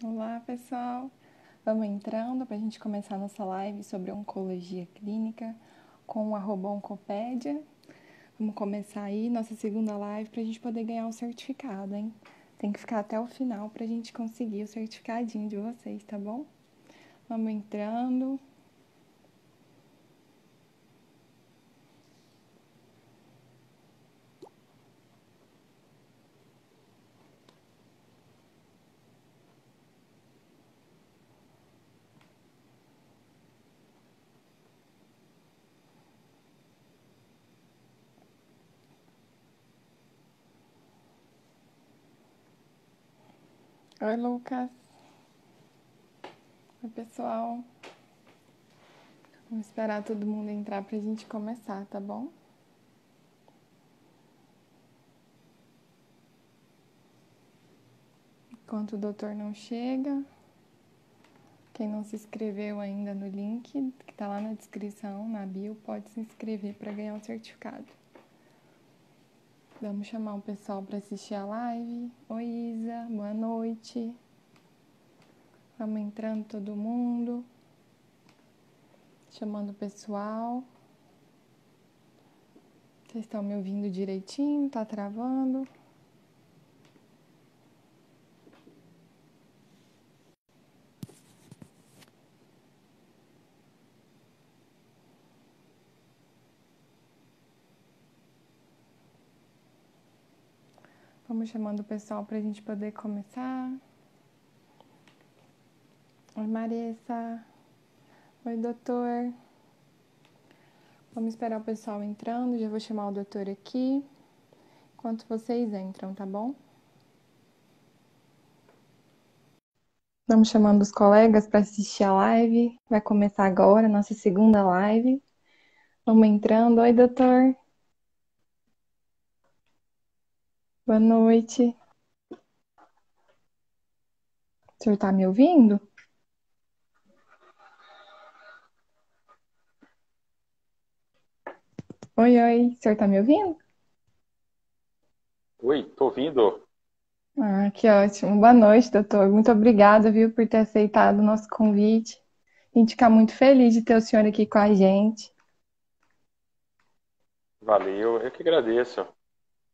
Olá, pessoal. Vamos entrando para a gente começar nossa live sobre oncologia clínica com o @oncopédia. Vamos começar aí nossa segunda live para a gente poder ganhar o certificado, hein? Tem que ficar até o final para a gente conseguir o certificadinho de vocês, tá bom? Vamos entrando. Oi, Lucas. Oi, pessoal. Vamos esperar todo mundo entrar para a gente começar, tá bom? Enquanto o doutor não chega, quem não se inscreveu ainda no link, que está lá na descrição, na bio, pode se inscrever para ganhar o certificado. Vamos chamar o pessoal para assistir a live. Oi, Isa, boa noite. Vamos entrando todo mundo. Chamando o pessoal. Vocês estão me ouvindo direitinho? Tá travando? Vamos chamando o pessoal para a gente poder começar. Oi, Marissa. Oi, doutor. Vamos esperar o pessoal entrando. Já vou chamar o doutor aqui. Enquanto vocês entram, tá bom? Vamos chamando os colegas para assistir a live. Vai começar agora a nossa segunda live. Vamos entrando. Oi, doutor. Boa noite. O senhor está me ouvindo? Oi, oi. O senhor está me ouvindo? Oi, tô ouvindo. Ah, que ótimo. Boa noite, doutor. Muito obrigada, viu, por ter aceitado o nosso convite. A gente fica muito feliz de ter o senhor aqui com a gente. Valeu, eu que agradeço.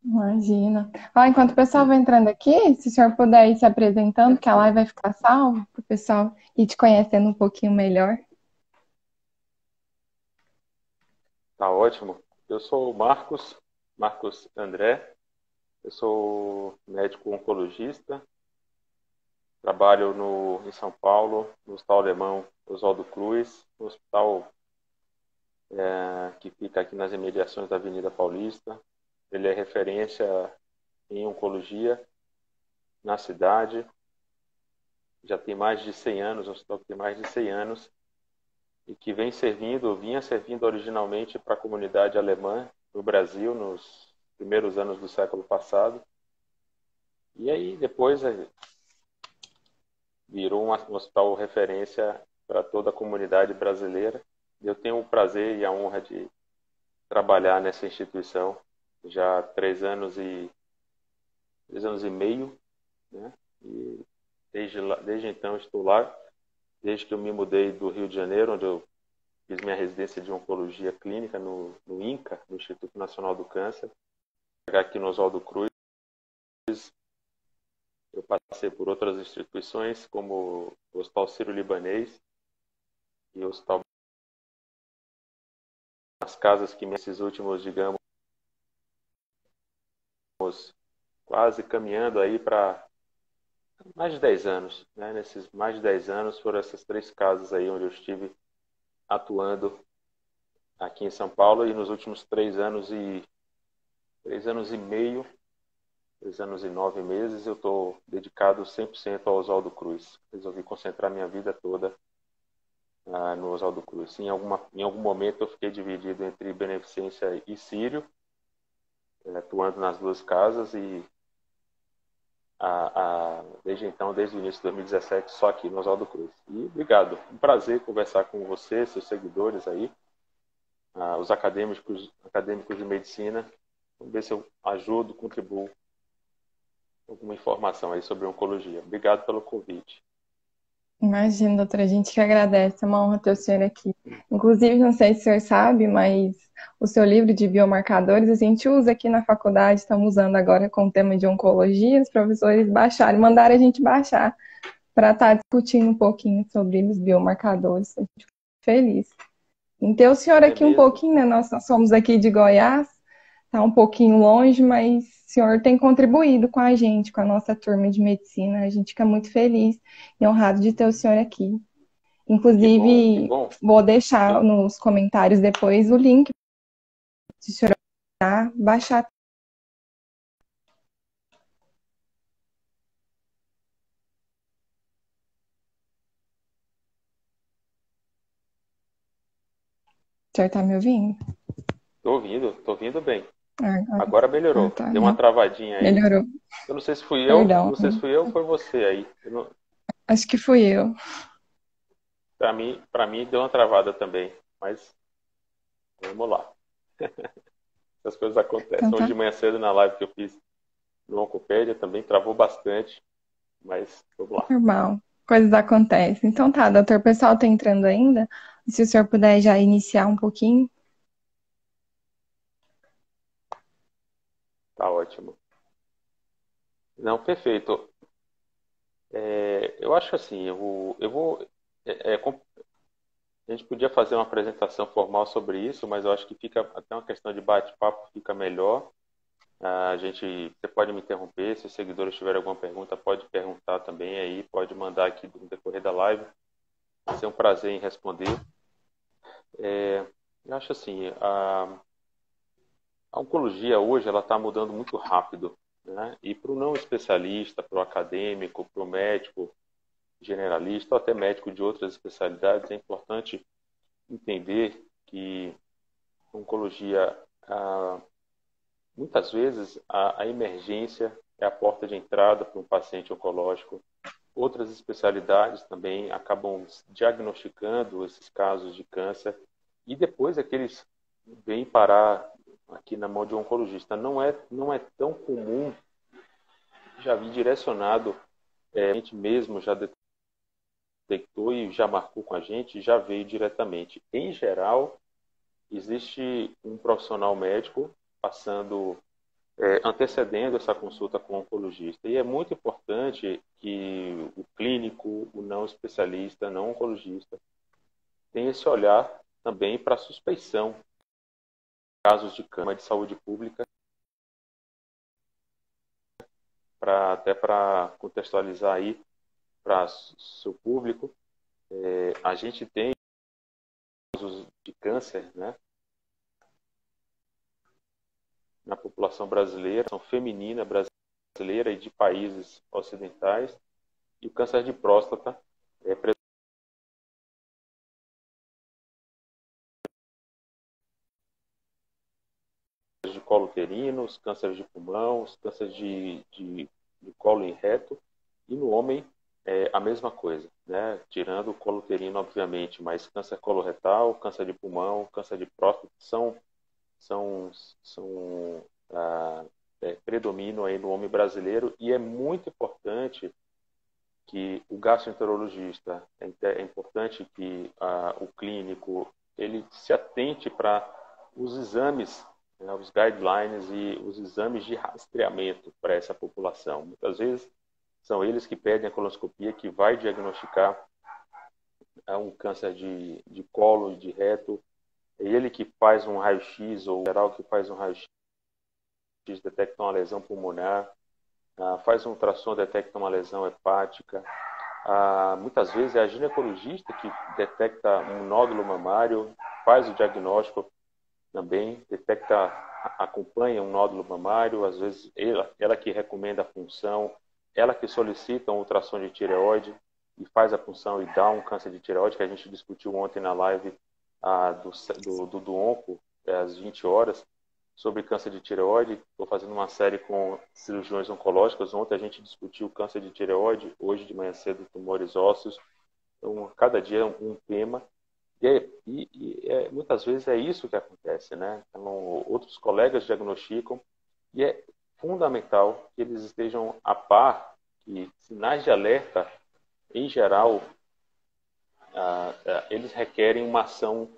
Imagina. Ó, enquanto o pessoal vai entrando aqui, se o senhor puder ir se apresentando, que a live vai ficar salva, para o pessoal ir te conhecendo um pouquinho melhor. Tá ótimo. Eu sou o Marcos André. Eu sou médico oncologista. Trabalho em São Paulo, no Hospital Alemão Oswaldo Cruz, no hospital que fica aqui nas imediações da Avenida Paulista. Ele é referência em oncologia na cidade. Já tem mais de 100 anos, um hospital que tem mais de 100 anos e que vinha servindo originalmente para a comunidade alemã no Brasil nos primeiros anos do século passado. E aí depois virou um hospital referência para toda a comunidade brasileira. Eu tenho o prazer e a honra de trabalhar nessa instituição já há 3 anos e meio, né? E desde então estou lá, desde que eu me mudei do Rio de Janeiro, onde eu fiz minha residência de oncologia clínica no INCA, no Instituto Nacional do Câncer. Aqui no Oswaldo Cruz, eu passei por outras instituições, como o Hospital Sírio-Libanês e o Hospital Nas Casas, que nesses últimos, digamos, quase caminhando aí para mais de 10 anos. Né? Nesses mais de 10 anos foram essas 3 casas aí onde eu estive atuando aqui em São Paulo, e nos últimos 3 anos e meio, 3 anos e 9 meses, eu estou dedicado 100% ao Oswaldo Cruz. Resolvi concentrar minha vida toda no Oswaldo Cruz. Em algum momento eu fiquei dividido entre beneficência e Sírio, atuando nas duas casas, e desde então, desde o início de 2017, só aqui no Oswaldo Cruz. E obrigado, um prazer conversar com você, seus seguidores aí, os acadêmicos de medicina. Vamos ver se eu ajudo, contribuo com alguma informação aí sobre oncologia. Obrigado pelo convite. Imagina, doutora, a gente que agradece, é uma honra ter o senhor aqui. Inclusive, não sei se o senhor sabe, mas o seu livro de biomarcadores a gente usa aqui na faculdade, estamos usando agora com o tema de oncologia, os professores baixaram, mandaram a gente baixar para estar discutindo um pouquinho sobre os biomarcadores. A gente fica feliz. Em ter o senhor É aqui um mesmo? pouquinho, né? Nós somos aqui de Goiás, está um pouquinho longe, mas o senhor tem contribuído com a gente, com a nossa turma de medicina. A gente fica muito feliz e honrado de ter o senhor aqui. Que bom, que Inclusive, bom. vou deixar Eu, nos comentários depois o link se o senhor baixar. O senhor está me ouvindo? tô ouvindo bem. Ah, Agora melhorou. tá. Deu uma Não, travadinha aí. melhorou. Eu não sei se fui eu, Perdão. não sei se fui eu ou foi você aí. Acho que fui eu. Para mim deu uma travada também, mas vamos lá. Essas coisas Então acontecem. Hoje tá. de manhã cedo na live que eu fiz no Oncopédia também travou bastante, mas vamos lá. Normal. Coisas acontecem. Então tá, doutor. O pessoal tá entrando ainda. Se o senhor puder já iniciar um pouquinho. Tá ótimo. Não, perfeito. Eu acho assim, eu vou. A gente podia fazer uma apresentação formal sobre isso, mas eu acho que fica até uma questão de bate-papo, fica melhor. Você pode me interromper, se os seguidores tiverem alguma pergunta, pode perguntar também aí, pode mandar aqui no decorrer da live. Vai ser um prazer em responder. Eu acho assim, a oncologia hoje ela está mudando muito rápido, né? E para o não especialista, para o acadêmico, para o médico generalista, ou até médico de outras especialidades, é importante entender que a oncologia, muitas vezes, a emergência é a porta de entrada para um paciente oncológico. Outras especialidades também acabam diagnosticando esses casos de câncer e depois é que eles vêm parar aqui na mão de um oncologista. Não é tão comum, já vi direcionado, a gente mesmo já detectou e já marcou com a gente, já veio diretamente. Em geral, existe um profissional médico passando, antecedendo essa consulta com o oncologista. E é muito importante que o clínico, o não especialista, não oncologista, tenha esse olhar também para suspeição de casos de cama de saúde pública, até para contextualizar aí para seu público. A gente tem casos de câncer, né, na população brasileira, são feminina brasileira e de países ocidentais, e o câncer de próstata é de colo uterino, os cânceres de pulmão, os cânceres de colo e reto, e no homem é a mesma coisa, né? Tirando o colo uterino, obviamente, mas câncer coloretal, câncer de pulmão, câncer de próstata são, são predominam aí no homem brasileiro, e é muito importante que o gastroenterologista, é importante que o clínico ele se atente para os exames, né, os guidelines e os exames de rastreamento para essa população. Muitas vezes são eles que pedem a colonoscopia que vai diagnosticar um câncer de colo e de reto. É ele que faz um raio-x, ou o geral que faz um raio-x, detecta uma lesão pulmonar, faz um ultrassom, detecta uma lesão hepática. Muitas vezes é a ginecologista que detecta um nódulo mamário, faz o diagnóstico também, detecta, acompanha um nódulo mamário, às vezes ela que recomenda a punção, ela que solicita um ultrassom de tireoide e faz a punção e dá um câncer de tireoide, que a gente discutiu ontem na live do Onco, às 20 horas, sobre câncer de tireoide. Estou fazendo uma série com cirurgiões oncológicas. Ontem a gente discutiu câncer de tireoide, hoje de manhã cedo tumores ósseos. Então, cada dia é um tema. Muitas vezes é isso que acontece, né? Então, outros colegas diagnosticam e é fundamental que eles estejam a par que sinais de alerta, em geral, eles requerem uma ação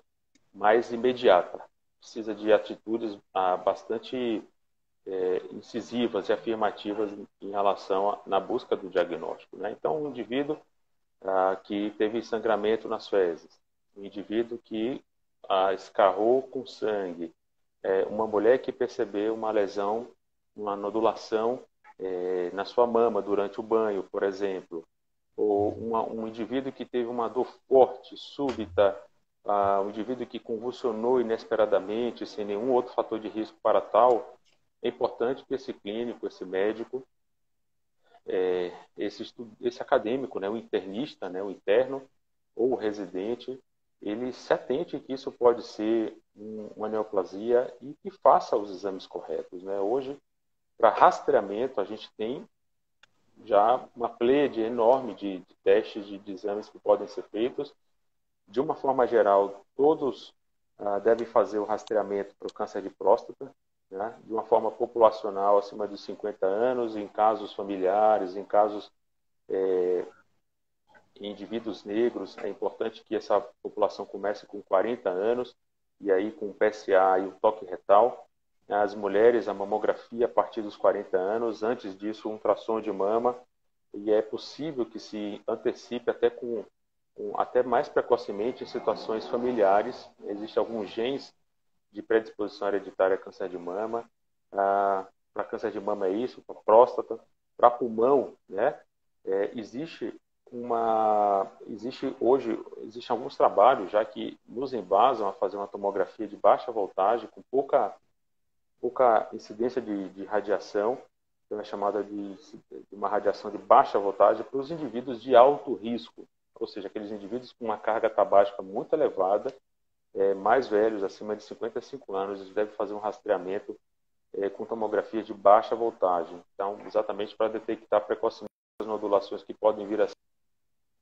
mais imediata. Precisa de atitudes bastante incisivas e afirmativas em relação na busca do diagnóstico, né? Então, um indivíduo que teve sangramento nas fezes, um indivíduo que escarrou com sangue, uma mulher que percebeu uma lesão, uma nodulação na sua mama durante o banho, por exemplo, ou um indivíduo que teve uma dor forte, súbita, um indivíduo que convulsionou inesperadamente, sem nenhum outro fator de risco para tal, é importante que esse clínico, esse médico, esse acadêmico, né, o internista, né, o interno ou o residente, ele se atente que isso pode ser uma neoplasia e que faça os exames corretos, né? Hoje, para rastreamento, a gente tem já uma pleiade enorme de testes, de exames que podem ser feitos. De uma forma geral, todos devem fazer o rastreamento para o câncer de próstata, né? De uma forma populacional, acima de 50 anos, em casos familiares, em casos em indivíduos negros. É importante que essa população comece com 40 anos, e aí com o PSA e o toque retal. As mulheres, a mamografia a partir dos 40 anos, antes disso, um ultrassom de mama, e é possível que se antecipe até mais precocemente em situações familiares. Existem alguns genes de predisposição hereditária a câncer de mama. Para câncer de mama é isso, para próstata, para pulmão, né? Existe existem alguns trabalhos já que nos embasam a fazer uma tomografia de baixa voltagem com pouca incidência de radiação, que é chamada de uma radiação de baixa voltagem para os indivíduos de alto risco, ou seja, aqueles indivíduos com uma carga tabágica muito elevada, mais velhos, acima de 55 anos, eles devem fazer um rastreamento com tomografia de baixa voltagem. Então, exatamente para detectar precocemente as nodulações que podem vir a ser.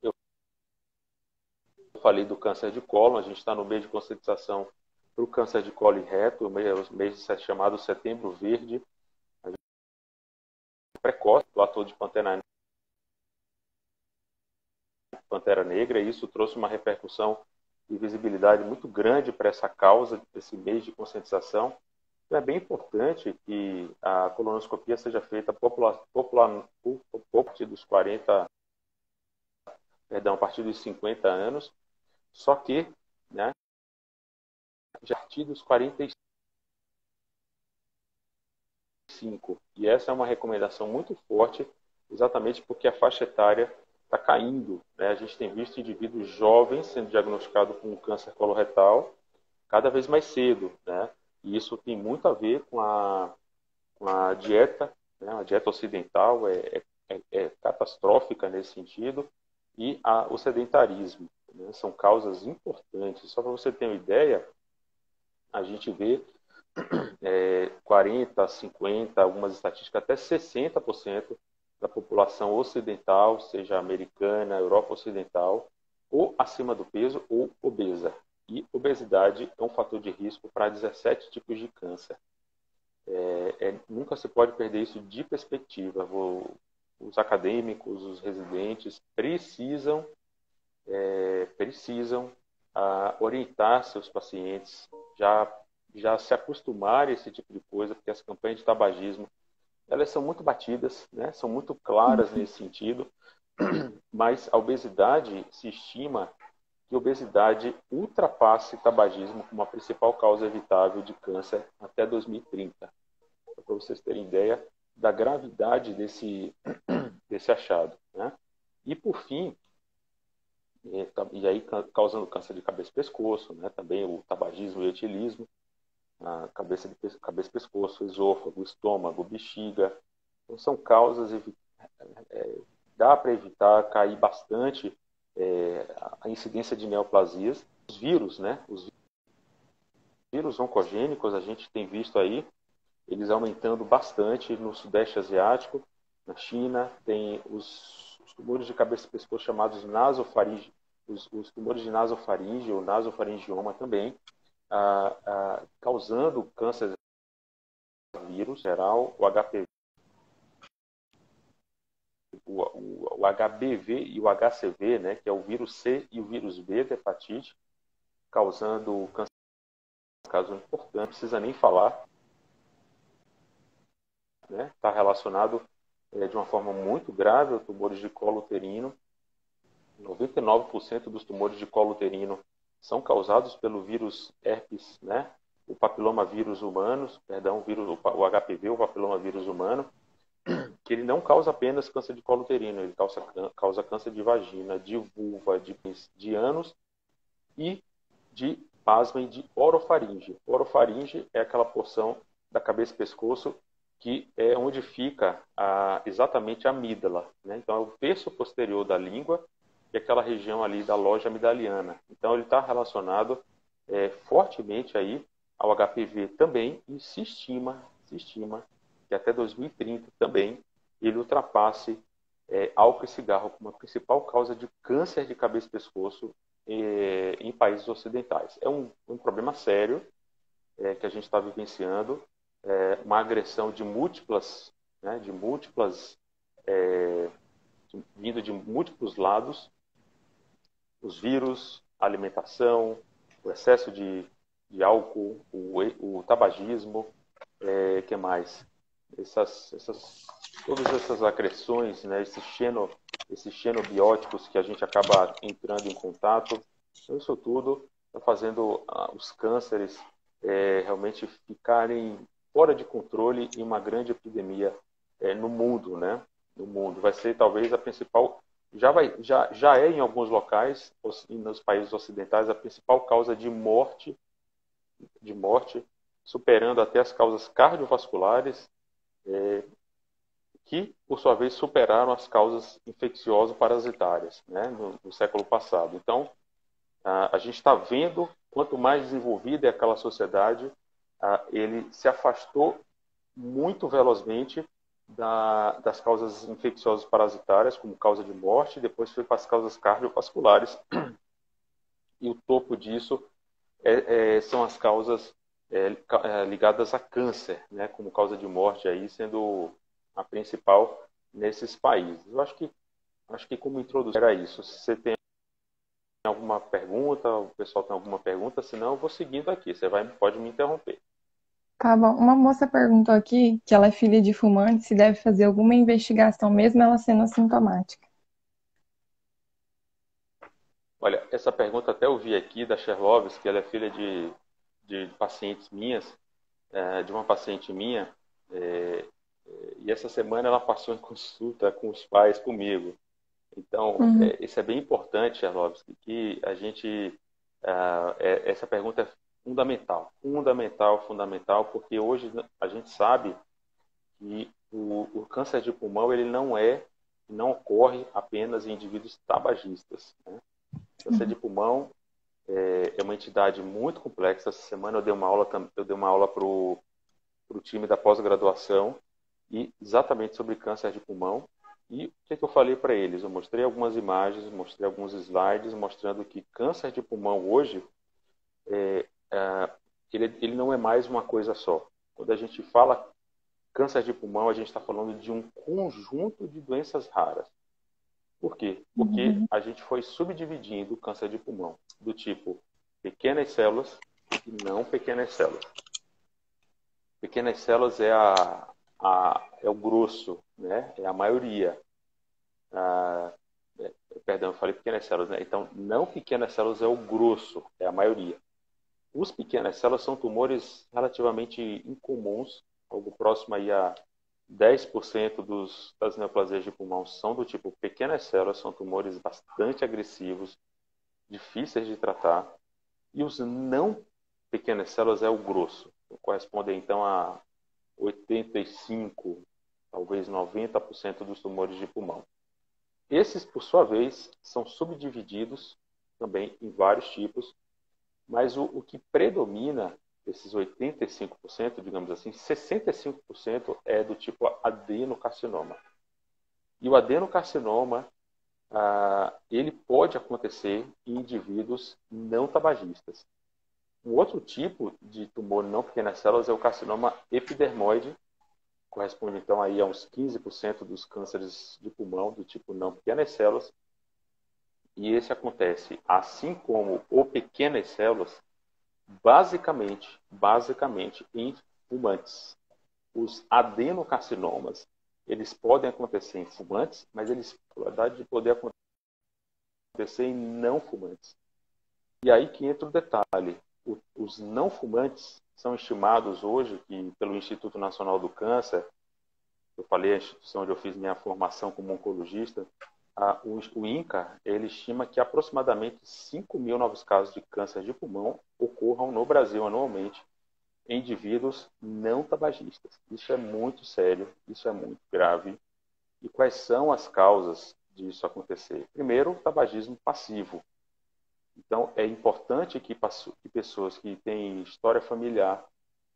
Eu falei do câncer de cólon, a gente está no mês de conscientização para o câncer de colo e reto, o mês chamado Setembro Verde, precoce, do ator de Pantera Negra, e isso trouxe uma repercussão e visibilidade muito grande para essa causa, esse mês de conscientização. Então, é bem importante que a colonoscopia seja feita a partir dos 40, perdão, a partir dos 50 anos, só que, né, já a partir dos 45. E essa é uma recomendação muito forte, exatamente porque a faixa etária está caindo, né? A gente tem visto indivíduos jovens sendo diagnosticados com câncer coloretal cada vez mais cedo, né? E isso tem muito a ver com a dieta, né? A dieta ocidental é catastrófica nesse sentido, e o sedentarismo, né? São causas importantes. Só para você ter uma ideia, a gente vê 40, 50, algumas estatísticas, até 60% da população ocidental, seja americana, Europa Ocidental, ou acima do peso ou obesa. E obesidade é um fator de risco para 17 tipos de câncer. Nunca se pode perder isso de perspectiva. Os acadêmicos, os residentes precisam orientar seus pacientes, já se acostumar a esse tipo de coisa, porque as campanhas de tabagismo, elas são muito batidas, né? São muito claras nesse sentido, mas a obesidade, se estima que a obesidade ultrapasse tabagismo como a principal causa evitável de câncer até 2030. Para vocês terem ideia da gravidade desse achado, né? E por fim, e aí causando câncer de cabeça e pescoço, né? Também o tabagismo e o etilismo, a cabeça e pescoço, esôfago, estômago, bexiga. Então, são causas, dá para evitar cair bastante a incidência de neoplasias. Os vírus, né? Os vírus oncogênicos, a gente tem visto aí, eles aumentando bastante no Sudeste Asiático, na China, tem os tumores de cabeça e pescoço chamados nasofaringe, os tumores de nasofaringe ou nasofaringioma também, causando câncer vírus geral, o HPV, o HBV e o HCV, né, que é o vírus C e o vírus B da hepatite, causando câncer, caso importante, não precisa nem falar, né, está relacionado de uma forma muito grave aos tumores de colo uterino. 99% dos tumores de colo uterino são causados pelo vírus herpes, né? O papilomavírus humanos, perdão, o HPV, o papilomavírus humano, que ele não causa apenas câncer de colo uterino, ele causa câncer de vagina, de vulva, de ânus e pasmem, de orofaringe. Orofaringe é aquela porção da cabeça e pescoço que é onde fica exatamente a amígdala, né? Então é o terço posterior da língua e aquela região ali da loja amidaliana. Então ele está relacionado fortemente aí ao HPV também, e se estima que até 2030 também ele ultrapasse álcool e cigarro como a principal causa de câncer de cabeça e pescoço em países ocidentais. É um problema sério que a gente está vivenciando, uma agressão de múltiplas, né, vindo de múltiplos lados, os vírus, a alimentação, o excesso de álcool, o tabagismo, que mais? Todas essas agressões, né, esses xenobióticos que a gente acaba entrando em contato, então isso tudo está fazendo os cânceres realmente ficarem fora de controle e uma grande epidemia no mundo, né? No mundo. Vai ser talvez a principal, já é em alguns locais, nos países ocidentais, a principal causa de morte, superando até as causas cardiovasculares, que, por sua vez, superaram as causas infeccioso-parasitárias, né, no século passado. Então, a gente está vendo, quanto mais desenvolvida é aquela sociedade, ele se afastou muito velozmente das causas infecciosas parasitárias como causa de morte, depois foi para as causas cardiovasculares, e o topo disso são as causas ligadas a câncer, né, como causa de morte, aí sendo a principal nesses países. Eu acho que como introdução era isso. Se você tem alguma pergunta, o pessoal tem alguma pergunta, senão eu vou seguindo aqui, pode me interromper. Tá bom. Uma moça perguntou aqui que ela é filha de fumante, se deve fazer alguma investigação, mesmo ela sendo assintomática. Olha, essa pergunta até eu vi aqui da Sherloves, que ela é filha de pacientes minhas, de uma paciente minha, e essa semana ela passou em consulta com os pais comigo. Então, isso é bem importante, Sherloves, que a gente... essa pergunta é fundamental, porque hoje a gente sabe que o câncer de pulmão ele não ocorre apenas em indivíduos tabagistas, né? Câncer de pulmão é uma entidade muito complexa. Essa semana eu dei uma aula para o time da pós-graduação e exatamente sobre câncer de pulmão. E o que eu falei para eles? Eu mostrei algumas imagens, mostrei alguns slides mostrando que câncer de pulmão hoje ele não é mais uma coisa só. Quando a gente fala câncer de pulmão, a gente está falando de um conjunto de doenças raras. Por quê? Porque a gente foi subdividindo o câncer de pulmão do tipo pequenas células e não pequenas células. Pequenas células é o grosso, né? É a maioria. Perdão, eu falei pequenas células, né? Então, não pequenas células é o grosso, é a maioria. Os pequenas células são tumores relativamente incomuns, algo próximo aí a 10% das neoplasias de pulmão são do tipo pequenas células, são tumores bastante agressivos, difíceis de tratar. E os não pequenas células é o grosso, corresponde então a 85, talvez 90% dos tumores de pulmão. Esses, por sua vez, são subdivididos também em vários tipos, mas o que predomina desses 85%, digamos assim, 65% é do tipo adenocarcinoma. E o adenocarcinoma, ele pode acontecer em indivíduos não tabagistas. Um outro tipo de tumor não pequenas células é o carcinoma epidermoide, corresponde então aí a uns 15% dos cânceres de pulmão do tipo não pequenas células. E esse acontece, assim como o pequenas células, basicamente em fumantes. Os adenocarcinomas, eles podem acontecer em fumantes, mas eles têm a probabilidade de poder acontecer em não fumantes. E aí que entra o detalhe. Os não fumantes são estimados hoje que, pelo Instituto Nacional do Câncer, eu falei a instituição onde eu fiz minha formação como oncologista, o INCA, ele estima que aproximadamente 5 mil novos casos de câncer de pulmão ocorram no Brasil anualmente em indivíduos não tabagistas. Isso é muito sério, isso é muito grave. E quais são as causas disso acontecer? Primeiro, o tabagismo passivo. Então, é importante que pessoas que têm história familiar,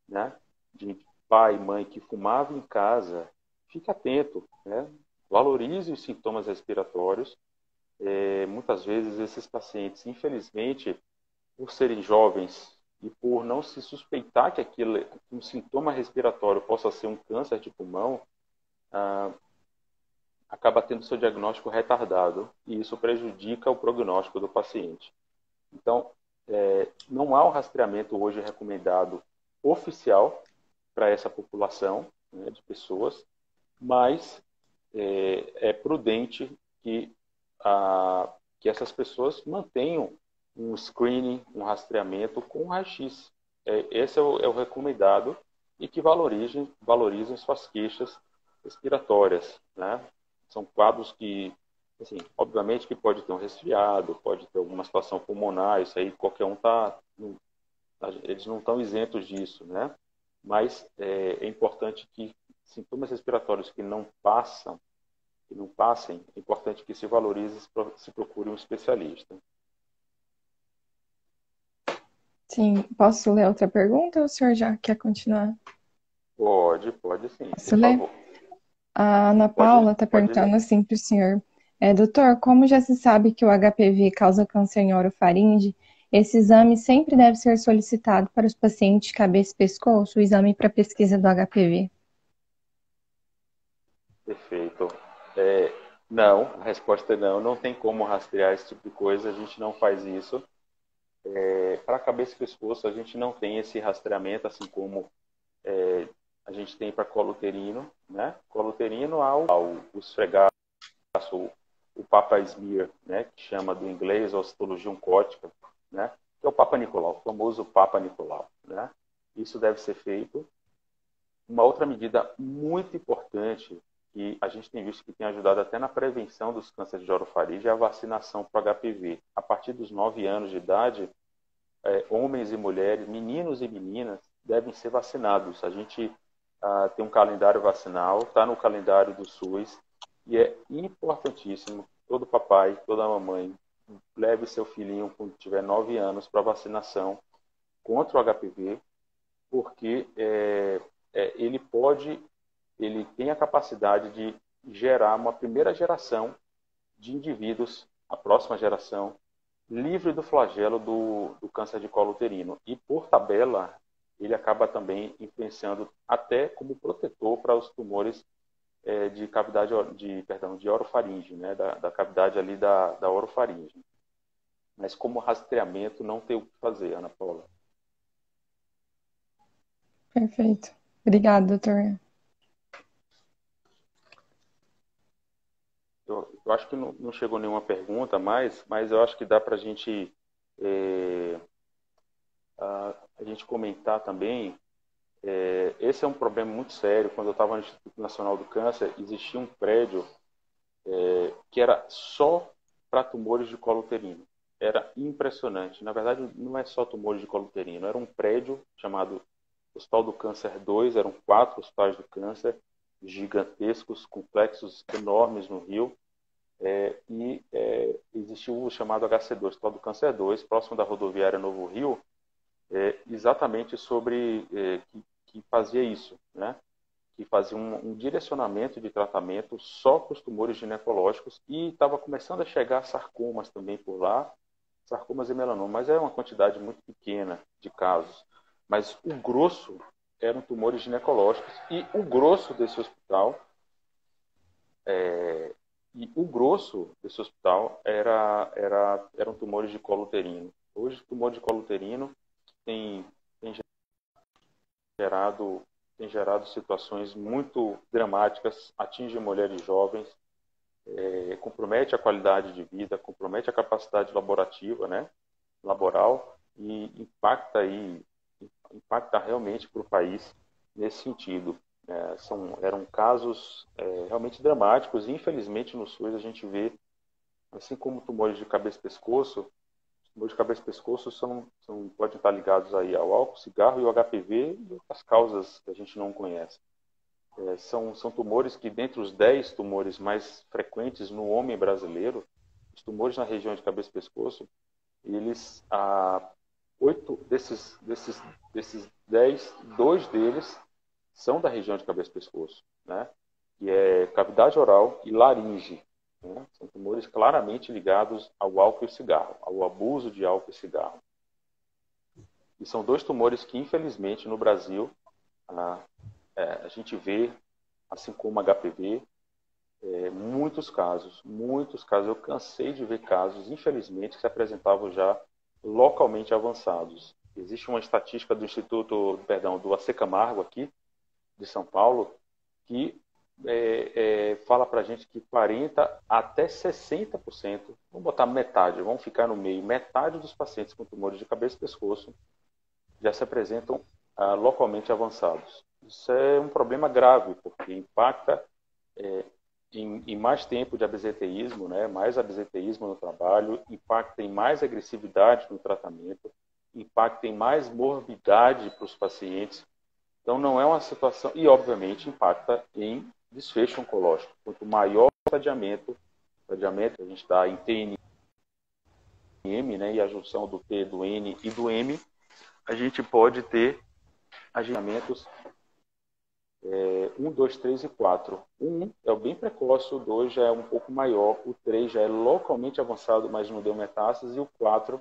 né, de pai e mãe que fumavam em casa, fique atento, né? Valorize os sintomas respiratórios. Muitas vezes esses pacientes, infelizmente, por serem jovens e por não se suspeitar que um sintoma respiratório possa ser um câncer de pulmão, acaba tendo seu diagnóstico retardado e isso prejudica o prognóstico do paciente. Então, não há um rastreamento hoje recomendado oficial para essa população, né, de pessoas, mas é prudente que essas pessoas mantenham um screening, um rastreamento com raio-x. Esse é o recomendado e que valorizem suas queixas respiratórias, né? São quadros que, assim, obviamente que pode ter um resfriado, pode ter alguma situação pulmonar, isso aí qualquer um eles não estão isentos disso, né? Mas é importante que sintomas respiratórios que não passem, é importante que se valorize, se procure um especialista. Sim, posso ler outra pergunta ou o senhor já quer continuar? Pode sim, Posso por ler? favor. A Ana Pode, Paula está pode perguntando ler. assim para o senhor: doutor, como já se sabe que o HPV causa câncer em orofaringe, esse exame sempre deve ser solicitado para os pacientes de cabeça e pescoço, o exame para pesquisa do HPV? Perfeito. É, não, a resposta é não. Não tem como rastrear esse tipo de coisa, a gente não faz isso. Para a cabeça e pescoço, a gente não tem esse rastreamento, assim como a gente tem para colo uterino, né? Colo uterino há o esfregaço, o Papa Smear, né? Que chama do inglês a citologia oncótica, né? Que é o Papa Nicolau, o famoso Papa Nicolau, né? Isso deve ser feito. Uma outra medida muito importante que a gente tem visto que tem ajudado até na prevenção dos cânceres de orofaringe é a vacinação para o HPV. A partir dos 9 anos de idade, homens e mulheres, meninos e meninas, devem ser vacinados. A gente tem um calendário vacinal, está no calendário do SUS, e é importantíssimo que todo papai, toda mamãe, leve seu filhinho quando tiver 9 anos para vacinação contra o HPV, porque ele tem a capacidade de gerar uma primeira geração de indivíduos, a próxima geração, livre do flagelo do câncer de colo uterino. E, por tabela, ele acaba também influenciando até como protetor para os tumores de cavidade, de orofaringe, né? da cavidade ali da orofaringe. Mas como rastreamento não tem o que fazer, Ana Paula. Perfeito. Obrigada, doutor. Eu acho que não chegou nenhuma pergunta mais, mas eu acho que dá para a gente comentar também. Esse é um problema muito sério. Quando eu estava no Instituto Nacional do Câncer, existia um prédio que era só para tumores de colo uterino. Era impressionante. Na verdade, não é só tumores de colo uterino. Era um prédio chamado Hospital do Câncer 2. Eram 4 hospitais do câncer, gigantescos, complexos enormes no Rio. Existiu o chamado HC2, Hospital do Câncer 2, próximo da rodoviária Novo Rio, exatamente sobre que fazia isso, né? Que fazia um direcionamento de tratamento só para os tumores ginecológicos e estava começando a chegar sarcomas também por lá, sarcomas e melanoma, mas é uma quantidade muito pequena de casos. Mas o grosso eram tumores ginecológicos e o grosso desse hospital eram tumores de colo uterino. Hoje, o tumor de colo uterino tem, tem gerado, tem gerado situações muito dramáticas, atinge mulheres jovens, compromete a qualidade de vida, compromete a capacidade laborativa, né, laboral, e impacta realmente para o país nesse sentido. Eram casos realmente dramáticos e, infelizmente, no SUS a gente vê, assim como tumores de cabeça e pescoço, tumores de cabeça e pescoço podem estar ligados aí ao álcool, cigarro e ao HPV e outras causas que a gente não conhece. São tumores que, dentre os 10 tumores mais frequentes no homem brasileiro, os tumores na região de cabeça e pescoço, eles, 8 desses 10, 2 deles são da região de cabeça e pescoço, né? Que é cavidade oral e laringe. Né? São tumores claramente ligados ao álcool e cigarro, ao abuso de álcool e cigarro. E são 2 tumores que, infelizmente, no Brasil, a gente vê, assim como HPV, muitos casos. Eu cansei de ver casos, infelizmente, que se apresentavam já localmente avançados. Existe uma estatística do do AC Camargo aqui, de São Paulo, que fala para a gente que 40% até 60%, vamos botar metade, vamos ficar no meio, metade dos pacientes com tumores de cabeça e pescoço já se apresentam localmente avançados. Isso é um problema grave, porque impacta em mais tempo de absenteísmo, né? Mais absenteísmo no trabalho, impacta em mais agressividade no tratamento, impacta em mais morbidade para os pacientes. Então, não é uma situação... E, obviamente, impacta em desfecho oncológico. Quanto maior o adiamento a gente dá em TNM, né? E a junção do T, do N e do M, a gente pode ter agendamentos 1, 2, 3 e 4. O 1 é o bem precoce, o 2 já é um pouco maior, o 3 já é localmente avançado, mas não deu metástase, e o 4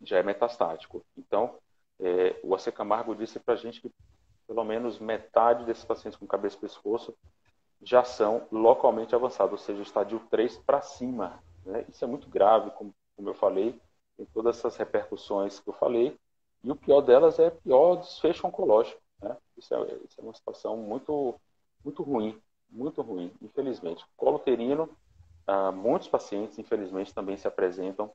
já é metastático. Então, o AC Camargo disse para a gente que pelo menos metade desses pacientes com cabeça e pescoço já são localmente avançados, ou seja, estádio 3 para cima. Né? Isso é muito grave, como eu falei, tem todas essas repercussões que eu falei, e o pior delas é o pior desfecho oncológico. Né? Isso é uma situação muito, muito ruim, infelizmente. Colo uterino, muitos pacientes, infelizmente, também se apresentam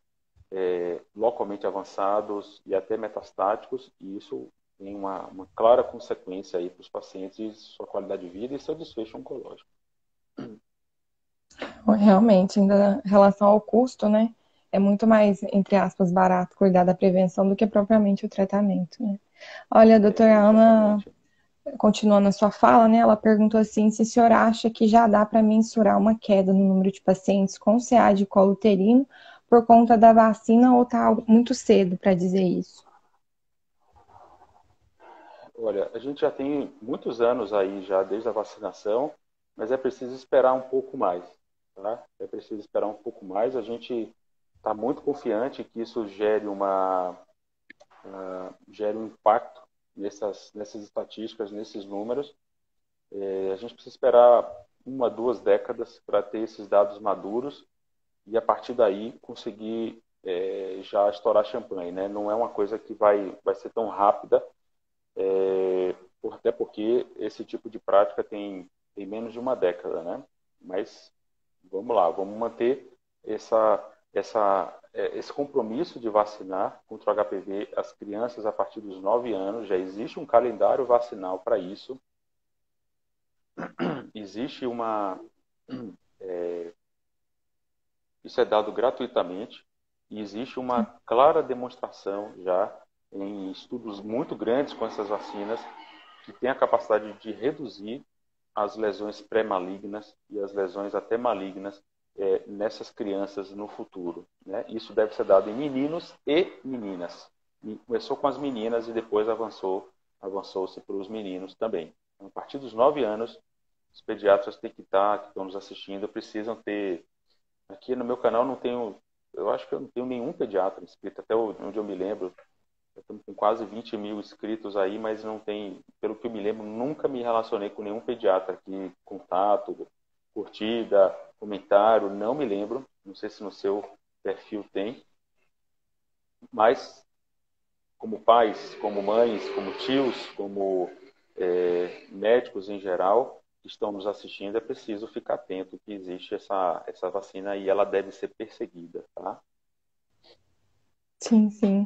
localmente avançados e até metastáticos, e isso tem uma clara consequência aí para os pacientes, sua qualidade de vida e seu desfecho oncológico. Realmente, ainda em relação ao custo, né? É muito mais, entre aspas, barato cuidar da prevenção do que propriamente o tratamento, né? Olha, a doutora Ana, continuando a sua fala, né? Ela perguntou assim, se o senhor acha que já dá para mensurar uma queda no número de pacientes com CA de colo uterino por conta da vacina ou está muito cedo para dizer isso? Olha, a gente já tem muitos anos aí já desde a vacinação, mas é preciso esperar um pouco mais, tá? É preciso esperar um pouco mais. A gente está muito confiante que isso gere gere um impacto nessas estatísticas, nesses números. A gente precisa esperar 1, 2 décadas para ter esses dados maduros e a partir daí conseguir já estourar champanhe, né? Não é uma coisa que vai ser tão rápida, até porque esse tipo de prática tem menos de uma década, né? Mas vamos lá, vamos manter esse compromisso de vacinar contra o HPV as crianças a partir dos 9 anos. Já existe um calendário vacinal para isso. Existe isso é dado gratuitamente e existe uma clara demonstração já em estudos muito grandes com essas vacinas que tem a capacidade de reduzir as lesões pré-malignas e as lesões até malignas nessas crianças no futuro. Né? Isso deve ser dado em meninos e meninas. E começou com as meninas e depois avançou-se para os meninos também. Então, a partir dos 9 anos, os pediatras que estão nos assistindo, precisam ter... Aqui no meu canal não tenho... Eu acho que eu não tenho nenhum pediatra inscrito, até onde eu me lembro. Estamos com quase 20 mil inscritos aí, mas não tem, pelo que eu me lembro, nunca me relacionei com nenhum pediatra aqui, contato, curtida, comentário, não me lembro. Não sei se no seu perfil tem, mas como pais, como mães, como tios, como médicos em geral que estão nos assistindo, é preciso ficar atento que existe essa vacina e ela deve ser perseguida, tá? Sim, sim.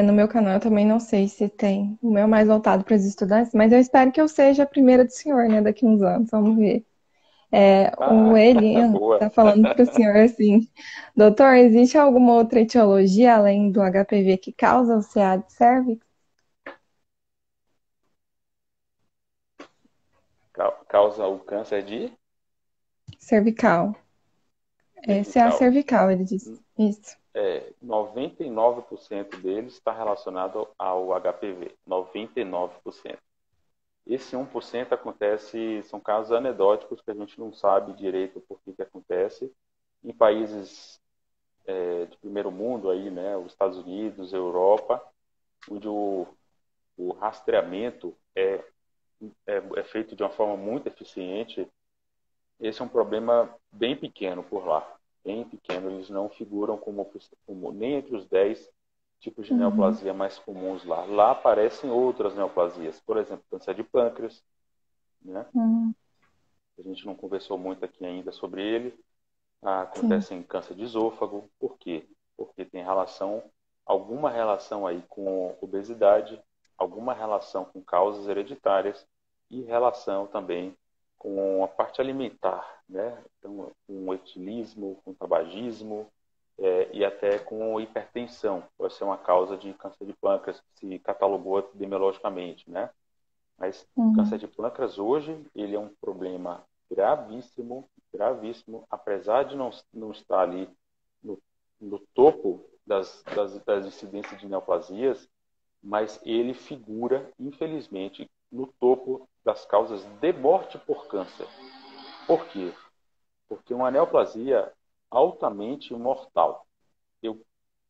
No meu canal eu também não sei se tem. O meu é mais voltado para os estudantes, mas eu espero que eu seja a primeira do senhor, né? Daqui uns anos, vamos ver. O Ah, Elian boa. está falando para o senhor assim: doutor, existe alguma outra etiologia além do HPV que causa o CA de cervix? Causa o câncer de Cervical. CA cervical. cervical, ele disse. Isso. 99% deles está relacionado ao HPV. 99%. Esse 1% acontece, são casos anedóticos que a gente não sabe direito por que acontece. Em países de primeiro mundo, aí, né, os Estados Unidos, Europa, onde o rastreamento é feito de uma forma muito eficiente, esse é um problema bem pequeno por lá. Bem pequeno, eles não figuram como nem entre os 10 tipos de Uhum. neoplasia mais comuns lá. Lá aparecem outras neoplasias, por exemplo, câncer de pâncreas, né? Uhum. A gente não conversou muito aqui ainda sobre ele. Sim. Acontece em câncer de esôfago. Por quê? Porque tem alguma relação aí com obesidade, alguma relação com causas hereditárias e relação também com a parte alimentar, né? Então, com o etilismo, com o tabagismo e até com hipertensão. Pode ser uma causa de câncer de pâncreas que se catalogou epidemiologicamente, né? Mas câncer Uhum. de pâncreas hoje, ele é um problema gravíssimo, gravíssimo, apesar de não estar ali no, no topo das incidências de neoplasias, mas ele figura, infelizmente, no topo das causas de morte por câncer. Por quê? Porque uma neoplasia altamente mortal. Eu,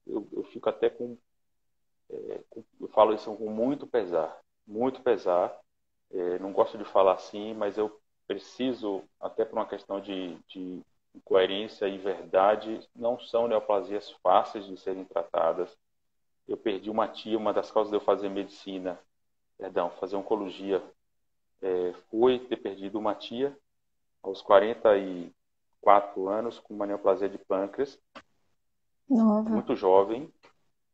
eu fico até eu falo isso com muito pesar. Não gosto de falar assim, mas eu preciso, até por uma questão de coerência e verdade, não são neoplasias fáceis de serem tratadas. Eu perdi uma tia, uma das causas de eu fazer medicina, perdão, fazer oncologia, foi ter perdido uma tia aos 44 anos com uma neoplasia de pâncreas, Nova. muito jovem.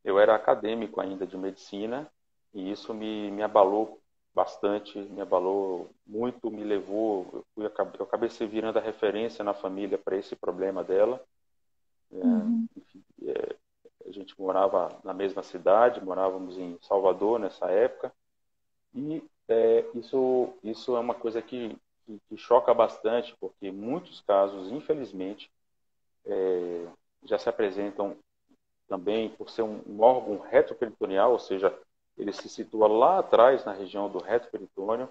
Eu era acadêmico ainda de medicina e isso me abalou bastante, me abalou muito, me levou, eu acabei se virando a referência na família para esse problema dela. Uhum. Enfim, a gente morava na mesma cidade, morávamos em Salvador nessa época e isso é uma coisa que choca bastante, porque muitos casos, infelizmente, já se apresentam também por ser um órgão retroperitoneal, ou seja, ele se situa lá atrás na região do reto peritônio,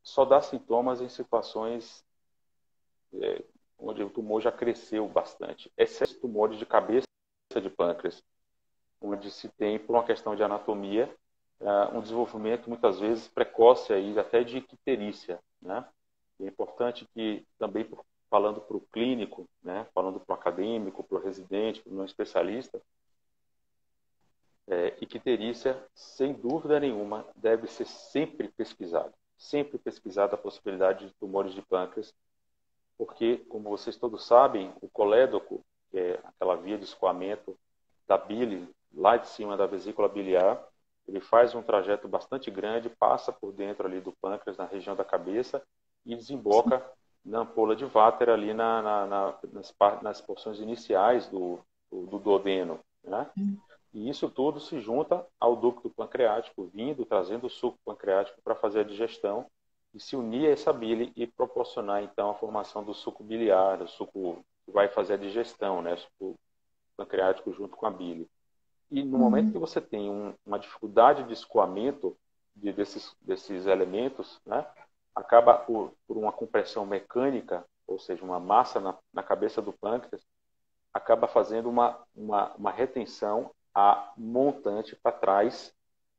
só dá sintomas em situações onde o tumor já cresceu bastante, exceto tumores de cabeça de pâncreas, onde se tem, por uma questão de anatomia, um desenvolvimento muitas vezes precoce aí, até de icterícia, né? E é importante que também falando para o clínico, né, falando para o acadêmico, para o residente, para o não especialista, icterícia, sem dúvida nenhuma, deve ser sempre pesquisado. Sempre pesquisada a possibilidade de tumores de pâncreas, porque, como vocês todos sabem, o colédoco, que é aquela via de escoamento da bile, lá de cima da vesícula biliar, ele faz um trajeto bastante grande, passa por dentro ali do pâncreas, na região da cabeça, e desemboca na ampola de Vater ali nas porções iniciais do duodeno, né? E isso tudo se junta ao ducto pancreático vindo, trazendo o suco pancreático para fazer a digestão e se unir a essa bile e proporcionar então a formação do suco biliar, o suco que vai fazer a digestão, né, o suco pancreático junto com a bile. E no momento Uhum. que você tem uma dificuldade de escoamento desses elementos, né, acaba por uma compressão mecânica, ou seja, uma massa na cabeça do pâncreas, acaba fazendo uma retenção a montante para trás,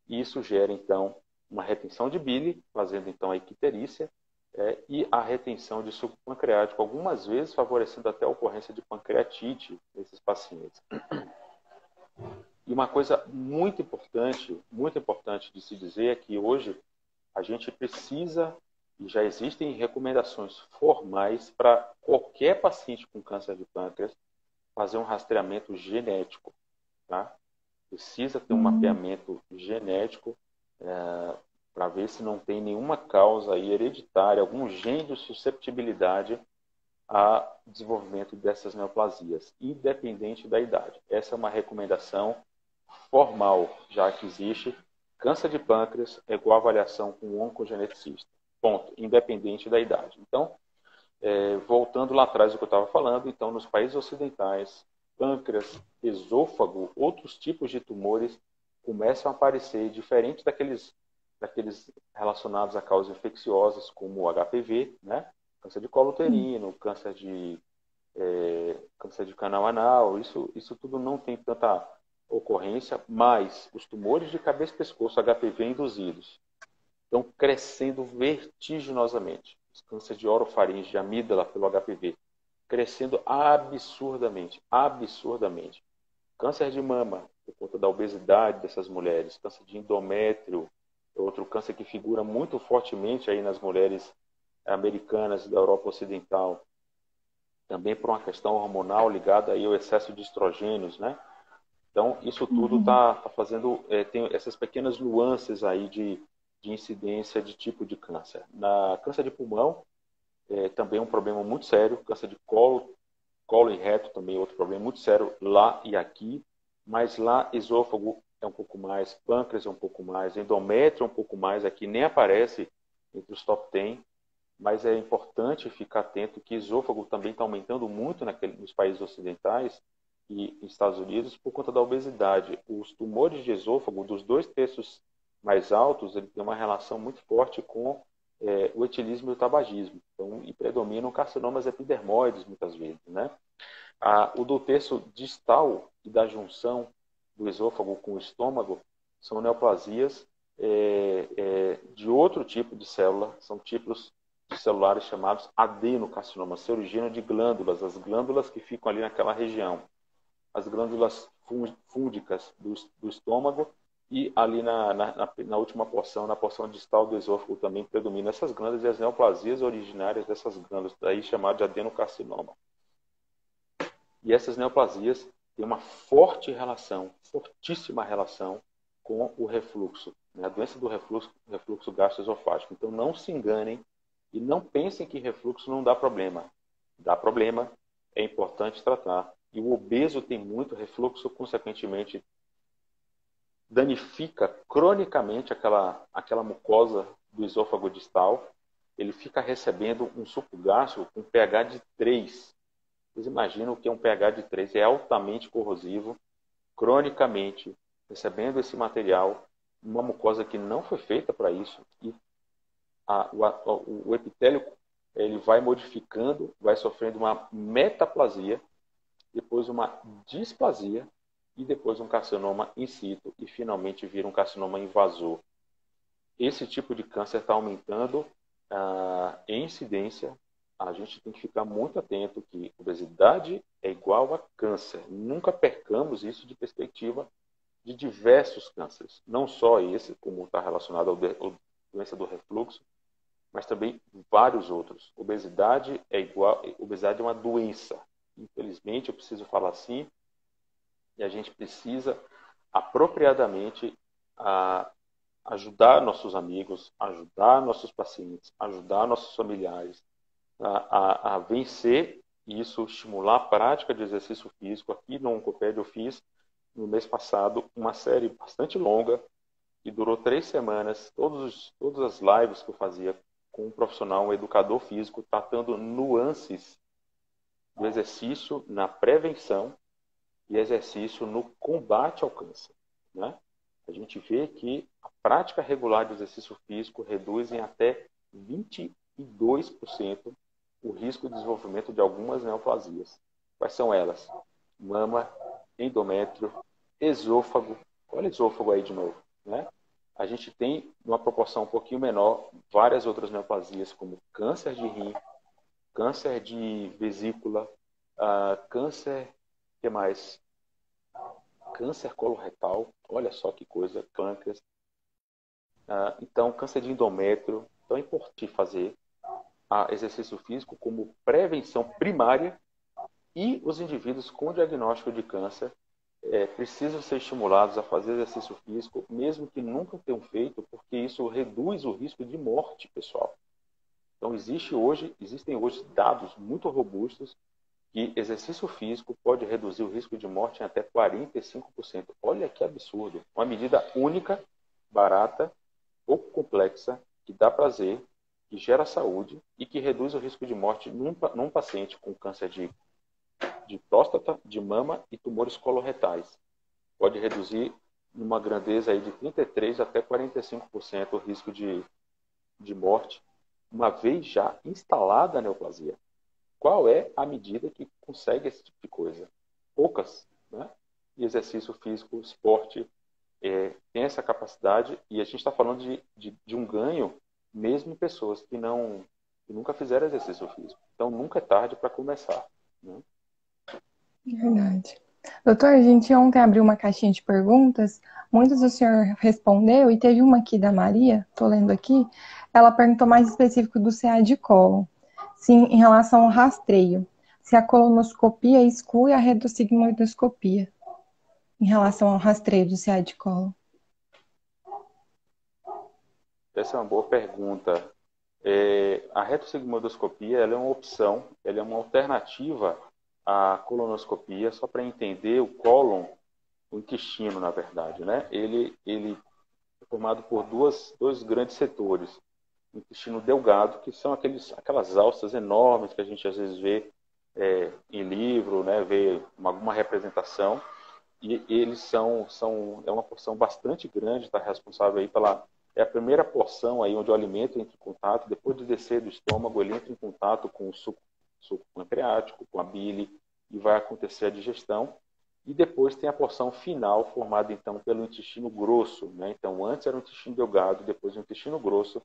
e isso gera, então, uma retenção de bile, fazendo, então, a icterícia, e a retenção de suco pancreático, algumas vezes favorecendo até a ocorrência de pancreatite nesses pacientes. E uma coisa muito importante de se dizer é que hoje a gente precisa, e já existem recomendações formais para qualquer paciente com câncer de pâncreas fazer um rastreamento genético, tá? Precisa ter um mapeamento genético para ver se não tem nenhuma causa aí hereditária, algum gene de susceptibilidade a desenvolvimento dessas neoplasias, independente da idade. Essa é uma recomendação formal, já que existe. Câncer de pâncreas é igual avaliação com um oncogeneticista. Ponto. Independente da idade. Então, voltando lá atrás do que eu estava falando, então, nos países ocidentais, pâncreas, esôfago, outros tipos de tumores começam a aparecer, diferente daqueles relacionados a causas infecciosas, como o HPV, né? Câncer de colo uterino, câncer de canal anal, isso tudo não tem tanta ocorrência, mas os tumores de cabeça e pescoço HPV induzidos estão crescendo vertiginosamente. Os cânceres de orofaringe, de amígdala pelo HPV, crescendo absurdamente, absurdamente. Câncer de mama, por conta da obesidade dessas mulheres, câncer de endométrio, outro câncer que figura muito fortemente aí nas mulheres americanas da Europa Ocidental, também por uma questão hormonal ligada aí ao excesso de estrogênios, né? Então, isso tudo está fazendo, tem essas pequenas nuances aí de incidência de tipo de câncer. Na câncer de pulmão, também é um problema muito sério, câncer de colo e reto também é outro problema muito sério lá e aqui, mas lá esôfago é um pouco mais, pâncreas é um pouco mais, endométrio é um pouco mais, aqui nem aparece entre os top 10, mas é importante ficar atento que esôfago também está aumentando muito nos países ocidentais e Estados Unidos por conta da obesidade. Os tumores de esôfago, dos 2 terços mais altos, ele tem uma relação muito forte com o etilismo e o tabagismo. Então, e predominam carcinomas epidermoides, muitas vezes, né? O do terço distal e da junção do esôfago com o estômago são neoplasias de outro tipo de célula, são tipos de celulares chamados adenocarcinomas, se originam de glândulas, as glândulas que ficam ali naquela região, as glândulas fúngicas do estômago, e ali na última porção, na porção distal do esôfago também predominam essas glândulas e as neoplasias originárias dessas glândulas, daí chamado de adenocarcinoma. E essas neoplasias têm uma forte relação, fortíssima relação com o refluxo, né? A doença do refluxo gastroesofágico. Então não se enganem e não pensem que refluxo não dá problema. Dá problema, é importante tratar. E o obeso tem muito refluxo, consequentemente danifica cronicamente aquela mucosa do esôfago distal. Ele fica recebendo um suco gástrico com pH de 3. Vocês imaginam o que é um pH de 3? É altamente corrosivo, cronicamente, recebendo esse material, uma mucosa que não foi feita para isso. E o epitélio ele vai modificando, vai sofrendo uma metaplasia, depois uma displasia, e depois um carcinoma in situ, e finalmente vira um carcinoma invasor. Esse tipo de câncer está aumentando em incidência. A gente tem que ficar muito atento que obesidade é igual a câncer. Nunca percamos isso de perspectiva de diversos cânceres. Não só esse, como está relacionado à doença do refluxo, mas também vários outros. Obesidade é uma doença. Infelizmente, eu preciso falar assim, e a gente precisa apropriadamente ajudar nossos amigos, ajudar nossos pacientes, ajudar nossos familiares a vencer isso, estimular a prática de exercício físico. Aqui no Oncoped eu fiz, no mês passado, uma série bastante longa, que durou 3 semanas, todas as lives que eu fazia com um profissional, um educador físico, tratando nuances do exercício na prevenção e exercício no combate ao câncer, né? A gente vê que a prática regular de exercício físico reduz em até 22% o risco de desenvolvimento de algumas neoplasias. Quais são elas? Mama, endométrio, esôfago. Olha esôfago aí de novo, né? A gente tem, numa proporção um pouquinho menor, várias outras neoplasias, como câncer de rim, câncer de vesícula, câncer, que mais? Câncer coloretal, olha só que coisa, pâncreas. Então, câncer de endométrio. Então, é importante fazer exercício físico como prevenção primária e os indivíduos com diagnóstico de câncer precisam ser estimulados a fazer exercício físico, mesmo que nunca tenham feito, porque isso reduz o risco de morte, pessoal. Então, existem hoje dados muito robustos que exercício físico pode reduzir o risco de morte em até 45%. Olha que absurdo. Uma medida única, barata, pouco complexa, que dá prazer, que gera saúde e que reduz o risco de morte num paciente com câncer de próstata, de mama e tumores coloretais. Pode reduzir numa grandeza aí de 33% até 45% o risco de morte, uma vez já instalada a neoplasia. Qual é a medida que consegue esse tipo de coisa? Poucas, né? E exercício físico, esporte, tem essa capacidade, e a gente está falando de um ganho mesmo em pessoas que nunca fizeram exercício físico. Então, nunca é tarde para começar, né? Verdade. Doutor, a gente ontem abriu uma caixinha de perguntas, muitas o senhor respondeu, e teve uma aqui da Maria, tô lendo aqui, ela perguntou mais específico do CA de cólon, sim, em relação ao rastreio, se a colonoscopia exclui a retossigmoidoscopia, em relação ao rastreio do CA de cólon. Essa é uma boa pergunta. A retossigmoidoscopia ela é uma opção, ela é uma alternativa à colonoscopia, só para entender o cólon, o intestino, na verdade, né? Ele é formado por dois grandes setores. O intestino delgado, que são aquelas alças enormes que a gente às vezes vê em livro, né? Vê alguma representação, e eles é uma porção bastante grande, está responsável aí é a primeira porção aí onde o alimento entra em contato, depois de descer do estômago, ele entra em contato com o suco pancreático, com a bile, e vai acontecer a digestão. E depois tem a porção final, formada então pelo intestino grosso, né? Então, antes era o intestino delgado, depois o intestino grosso.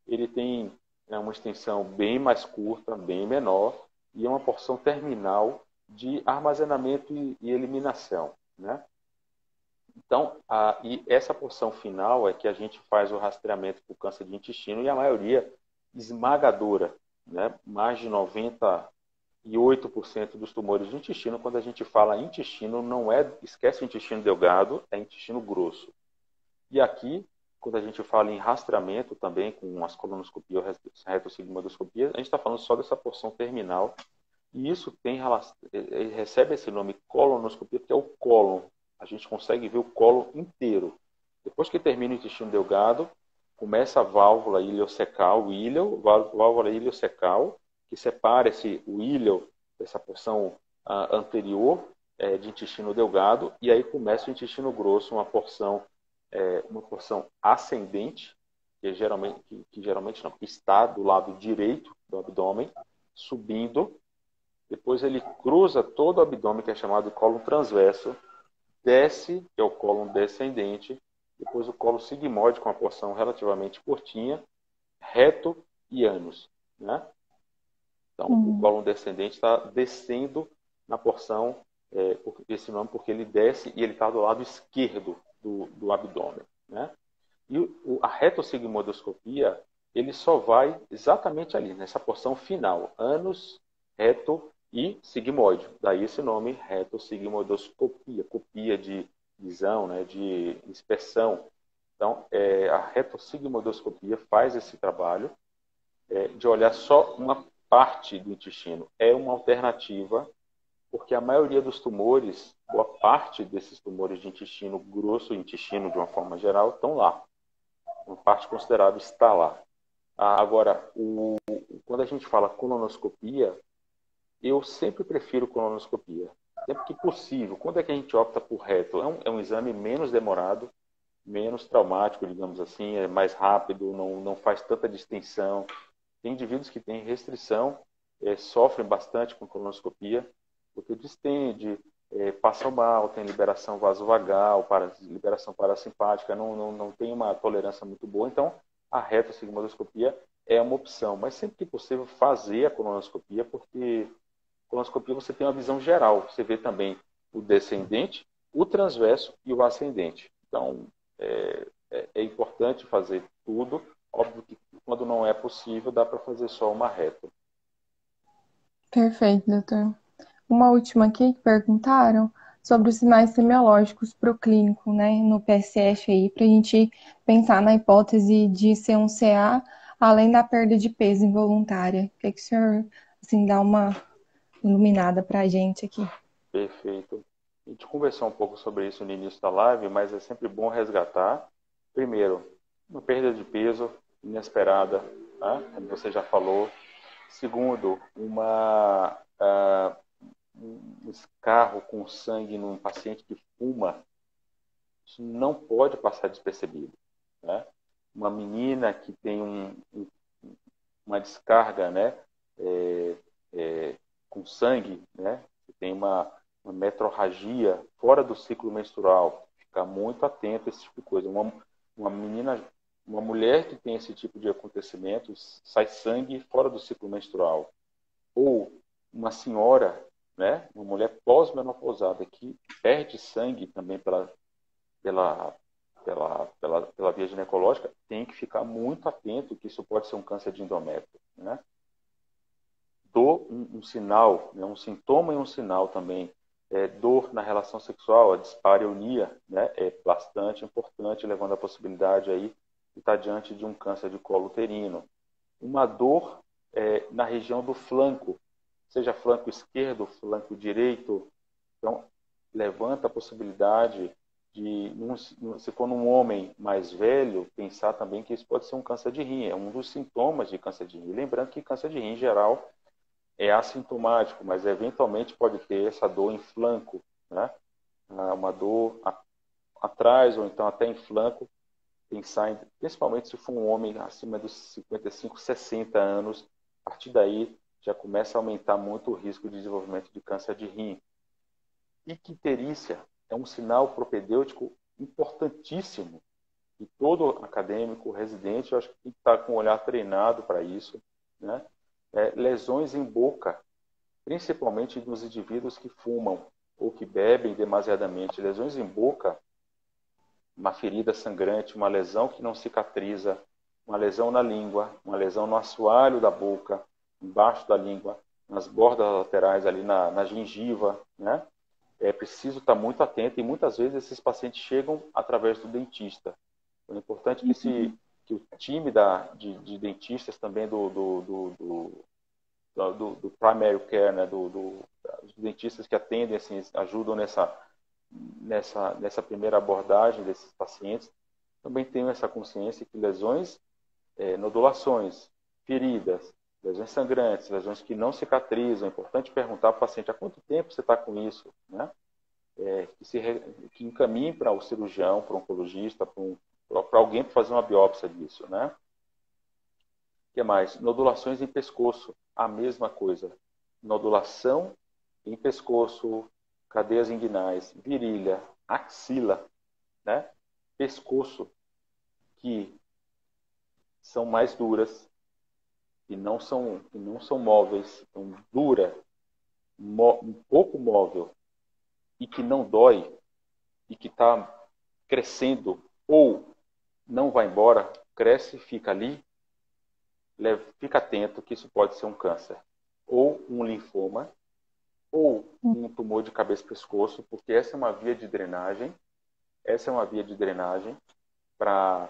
Ele tem uma extensão bem mais curta, bem menor, e é uma porção terminal de armazenamento e eliminação, né? Então, e essa porção final é que a gente faz o rastreamento para o câncer de intestino, e a maioria esmagadora, né? Mais de 98% dos tumores do intestino, quando a gente fala intestino, não esquece o intestino delgado, é intestino grosso. E aqui, quando a gente fala em rastreamento também, com as colonoscopias ou retossigmoidoscopia, a gente está falando só dessa porção terminal, e isso recebe esse nome colonoscopia, porque é o cólon. A gente consegue ver o cólon inteiro. Depois que termina o intestino delgado, começa a válvula iliocecal, válvula iliocecal, que separa o íleo dessa porção anterior de intestino delgado, e aí começa o intestino grosso, uma porção ascendente, que geralmente não, que está do lado direito do abdômen, subindo. Depois ele cruza todo o abdômen, que é chamado de cólon transverso, desce, que é o cólon descendente, depois o cólon sigmoide, com uma porção relativamente curtinha, reto e ânus, né? Então, o cólon descendente está descendo na porção, esse nome porque ele desce e ele está do lado esquerdo do abdômen, né? E a retossigmoidoscopia, ele só vai exatamente ali, nessa porção final, ânus, reto e sigmoide. Daí esse nome, retossigmoidoscopia, copia de visão, né, de inspeção. Então, a retossigmoidoscopia faz esse trabalho de olhar só uma parte do intestino. É uma alternativa, porque a maioria dos tumores, boa parte desses tumores de intestino grosso, intestino de uma forma geral, estão lá. Uma parte considerável está lá. Agora, quando a gente fala colonoscopia, eu sempre prefiro colonoscopia. Sempre que possível. Quando é que a gente opta por reto? É um exame menos demorado, menos traumático, digamos assim, é mais rápido, não faz tanta distensão. Tem indivíduos que têm restrição, sofrem bastante com colonoscopia, porque distende, passa mal, tem liberação vasovagal, liberação parasimpática, não tem uma tolerância muito boa, então a retossigmoidoscopia é uma opção, mas sempre que possível fazer a colonoscopia, porque a colonoscopia você tem uma visão geral, você vê também o descendente, o transverso e o ascendente. Então, é importante fazer tudo, óbvio que quando não é possível, dá para fazer só uma reto. Perfeito, doutor. Uma última aqui que perguntaram sobre os sinais semiológicos para o clínico, né, no PSF aí, para a gente pensar na hipótese de ser um CA, além da perda de peso involuntária. O que o senhor, assim, dá uma iluminada para a gente aqui? Perfeito. A gente conversou um pouco sobre isso no início da live, mas é sempre bom resgatar. Primeiro, uma perda de peso inesperada, tá? Como você já falou. Segundo, um escarro com sangue num paciente que fuma. Isso não pode passar despercebido, né? Uma menina que tem uma descarga, né, é, com sangue, né, que tem uma metrorragia fora do ciclo menstrual, ficar muito atento a esse tipo de coisa. Uma menina, uma mulher que tem esse tipo de acontecimentos, sai sangue fora do ciclo menstrual. Ou uma senhora, né, uma mulher pós-menopausada que perde sangue também pela, pela via ginecológica, tem que ficar muito atento que isso pode ser um câncer de endométrio, né? Dor, um sinal, né, um sintoma e um sinal também. Dor na relação sexual, a dispareunia, né, é bastante importante, levando a possibilidade aí de estar diante de um câncer de colo uterino. Uma dor na região do flanco, seja flanco esquerdo, flanco direito. Então, levanta a possibilidade de, se for um homem mais velho, pensar também que isso pode ser um câncer de rim. É um dos sintomas de câncer de rim. Lembrando que câncer de rim, em geral, é assintomático, mas eventualmente pode ter essa dor em flanco, né? Uma dor atrás ou então até em flanco, pensar principalmente se for um homem acima dos 55, 60 anos, a partir daí já começa a aumentar muito o risco de desenvolvimento de câncer de rim. Icterícia é um sinal propedêutico importantíssimo e todo acadêmico, residente, eu acho que tem que estar com o olhar treinado para isso, né? Lesões em boca, principalmente nos indivíduos que fumam ou que bebem demasiadamente. Lesões em boca, uma ferida sangrante, uma lesão que não cicatriza, uma lesão na língua, uma lesão no assoalho da boca, embaixo da língua, nas bordas laterais, ali na gengiva, né? É preciso estar muito atento e muitas vezes esses pacientes chegam através do dentista. Então, é importante que o time de dentistas também do primary care, né, dos dentistas que atendem, assim, ajudam nessa primeira abordagem desses pacientes, também tenham essa consciência que lesões, nodulações, feridas, lesões sangrantes, lesões que não cicatrizam, é importante perguntar para o paciente há quanto tempo você está com isso, né? Que encaminhe para o cirurgião, para o oncologista, para alguém para fazer uma biópsia disso, né? O que mais? Nodulações em pescoço, a mesma coisa. Nodulação em pescoço, cadeias inguinais, virilha, axila, né? Pescoço, que são mais duras, que não são móveis, então, dura, um pouco móvel e que não dói e que está crescendo ou não vai embora, cresce, fica ali, fica atento que isso pode ser um câncer ou um linfoma ou um tumor de cabeça e pescoço, porque essa é uma via de drenagem, para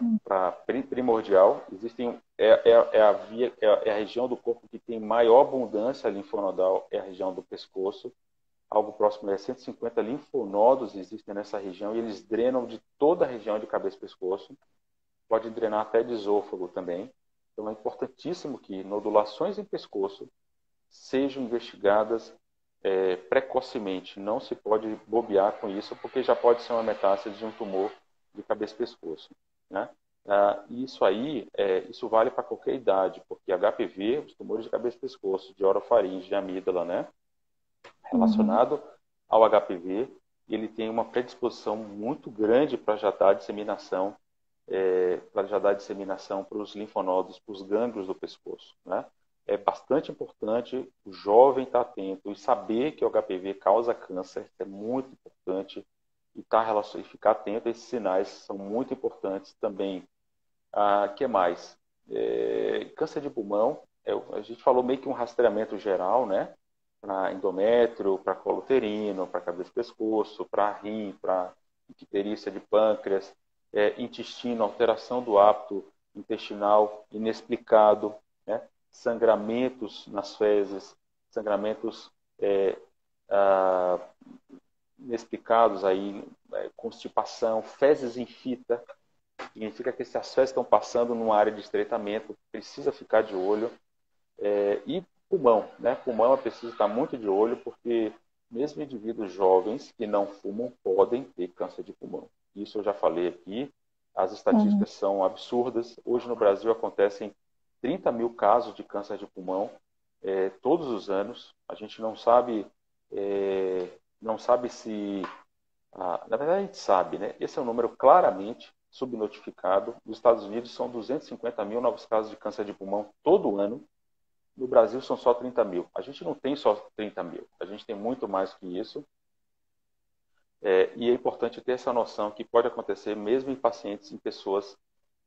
primordial. É a região do corpo que tem maior abundância linfonodal, é a região do pescoço. Algo próximo a 150 linfonodos existem nessa região e eles drenam de toda a região de cabeça e pescoço. Pode drenar até de esôfago também. Então é importantíssimo que nodulações em pescoço sejam investigadas precocemente. Não se pode bobear com isso, porque já pode ser uma metástase de um tumor de cabeça e pescoço, né? Isso aí, isso vale para qualquer idade, porque HPV, os tumores de cabeça e pescoço, de orofaringe, de amígdala, né? Relacionado ao HPV, ele tem uma predisposição muito grande para já dar disseminação, para os linfonodos, para os gânglios do pescoço, né? É bastante importante o jovem estar atento e saber que o HPV causa câncer, é muito importante, e ficar atento a esses sinais são muito importantes também. Que mais? Câncer de pulmão, a gente falou meio que um rastreamento geral, né? Para endométrio, para colo uterino, para cabeça e pescoço, para rim, para icterícia de pâncreas, intestino, alteração do hábito intestinal inexplicado, né? Sangramentos nas fezes, sangramentos inexplicados aí, constipação, fezes em fita, significa que essas fezes estão passando numa área de estreitamento, precisa ficar de olho. E pulmão, né? Pulmão é preciso estar muito de olho, porque mesmo indivíduos jovens que não fumam podem ter câncer de pulmão. Isso eu já falei aqui, as estatísticas são absurdas. Hoje no Brasil acontecem 30 mil casos de câncer de pulmão todos os anos. A gente não sabe se... na verdade a gente sabe, né? Esse é um número claramente subnotificado. Nos Estados Unidos são 250 mil novos casos de câncer de pulmão todo ano. No Brasil são só 30 mil. A gente não tem só 30 mil, a gente tem muito mais que isso. E é importante ter essa noção que pode acontecer mesmo em pacientes, em pessoas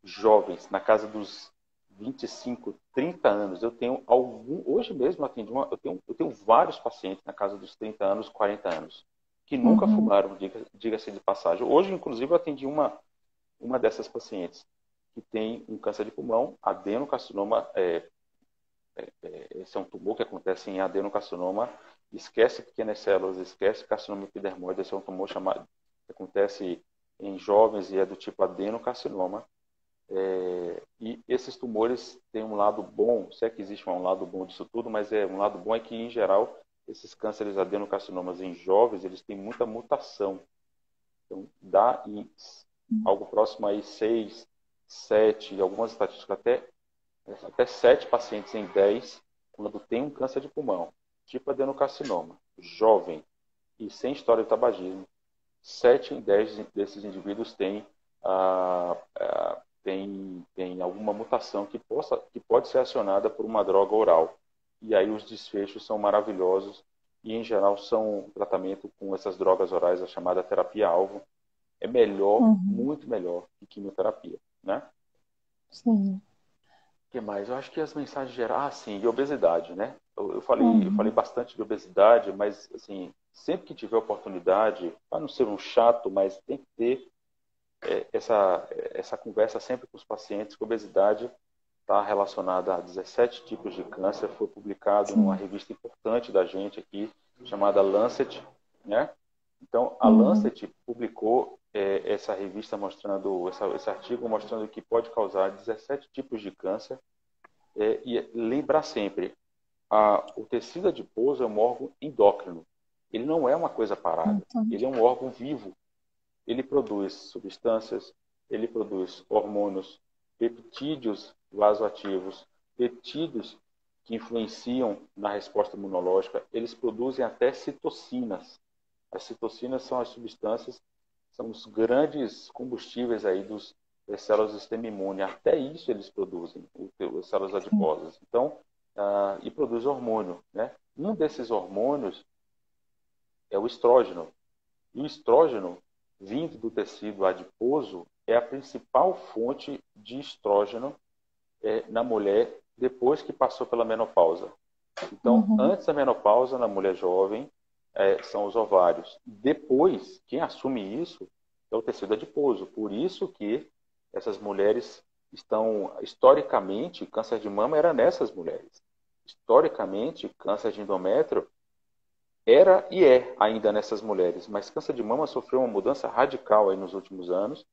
jovens, na casa dos 25, 30 anos. Eu tenho hoje mesmo eu tenho vários pacientes na casa dos 30 anos, 40 anos, que nunca fumaram, diga-se de passagem. Hoje, inclusive, eu atendi uma dessas pacientes que tem um câncer de pulmão, adenocarcinoma. Esse é um tumor que acontece em adenocarcinoma. Esquece pequenas células, esquece carcinoma epidermoide. Esse é um tumor que acontece em jovens e é do tipo adenocarcinoma. E esses tumores têm um lado bom, se é que existe um lado bom disso tudo, mas um lado bom é que, em geral, esses cânceres adenocarcinomas em jovens, eles têm muita mutação. Então, dá em algo próximo aí 6, 7, algumas estatísticas até 7 pacientes em 10, quando tem um câncer de pulmão, tipo adenocarcinoma, jovem e sem história de tabagismo, 7 em 10 desses indivíduos têm alguma mutação que pode ser acionada por uma droga oral. E aí os desfechos são maravilhosos e, em geral, são um tratamento com essas drogas orais, a chamada terapia-alvo. É melhor, muito melhor que quimioterapia, né? Sim. O que mais? Eu acho que as mensagens gerais... sim, e obesidade, né? Eu falei bastante de obesidade, mas, assim, sempre que tiver oportunidade, para não ser um chato, mas tem que ter essa conversa sempre com os pacientes, que a obesidade está relacionada a 17 tipos de câncer. Foi publicado numa revista importante da gente aqui, chamada Lancet, né? Então, a Lancet publicou essa revista mostrando, esse artigo mostrando que pode causar 17 tipos de câncer. E lembrar sempre, o tecido adiposo é um órgão endócrino. Ele não é uma coisa parada. Ele é um órgão vivo. Ele produz substâncias, ele produz hormônios, peptídeos vasoativos, peptídeos que influenciam na resposta imunológica. Eles produzem até citocinas. As citocinas são as substâncias, são os grandes combustíveis aí das células do sistema imune. Até isso eles produzem, as células adiposas. Então, e produz hormônio, né? Um desses hormônios é o estrógeno. E o estrógeno, vindo do tecido adiposo, é a principal fonte de estrógeno na mulher depois que passou pela menopausa. Então, antes da menopausa, na mulher jovem, são os ovários. Depois, quem assume isso é o tecido adiposo. Por isso que essas mulheres estão, historicamente, câncer de mama era nessas mulheres. Historicamente, câncer de endométrio era e é ainda nessas mulheres, mas câncer de mama sofreu uma mudança radical aí nos últimos anos,